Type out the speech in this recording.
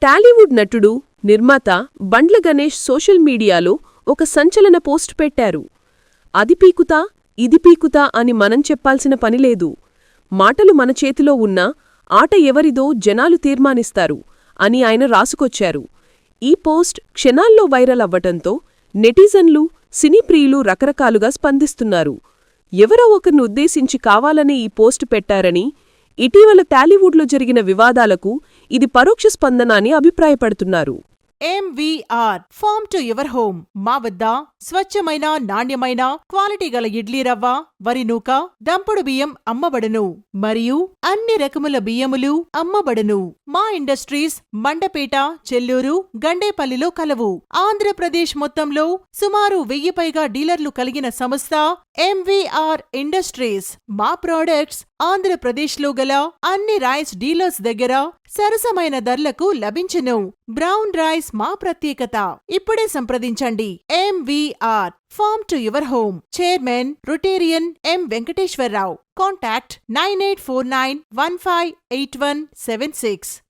టాలీవుడ్ నటుడు, నిర్మాత బండ్ల గణేష్ సోషల్ మీడియాలో ఒక సంచలన పోస్ట్ పెట్టారు. అది పీకుతా, ఇది పీకుతా అని మనం చెప్పాల్సిన పనిలేదు. మాటలు మన చేతిలో ఉన్నా ఆట ఎవరిదో జనాలు తీర్మానిస్తారు అని ఆయన రాసుకొచ్చారు. ఈ పోస్ట్ క్షణాల్లో వైరల్ అవ్వటంతో నెటిజన్లు, సినీ ప్రియులు రకరకాలుగా స్పందిస్తున్నారు. ఎవరో ఒకరిని ఉద్దేశించి కావాలనే ఈ పోస్ట్ పెట్టారని, ఇటీవల టాలీవుడ్లో జరిగిన వివాదాలకు ఇది పరోక్ష స్పందన అని అభిప్రాయపడుతున్నారు. MVR farm to your home. మా వద్ద స్వచ్ఛమైన, నాణ్యమైన, క్వాలిటీ గల ఇడ్లీ రవ్వ, వరి నూక, దంపుడు బియ్యం అమ్మబడును మరియు అన్ని రకముల బియ్యములు అమ్మబడును. మా ఇండస్ట్రీస్ మండపేట, చెల్లూరు, గండేపల్లిలో కలవు. ఆంధ్రప్రదేశ్ మొత్తంలో సుమారు 1000 పైగా డీలర్లు కలిగిన సంస్థ MVR ఇండస్ట్రీస్. మా ప్రోడక్ట్స్ ఆంధ్రప్రదేశ్లో గల అన్ని రైస్ డీలర్స్ దగ్గర సరసమైన ధరలకు లభించును. బ్రౌన్ రైస్ మా ప్రత్యేకత. ఇప్పుడే సంప్రదించండి. MVR farm to your home. Chairman rotarian M. Venkateswararao. Contact 9849158176.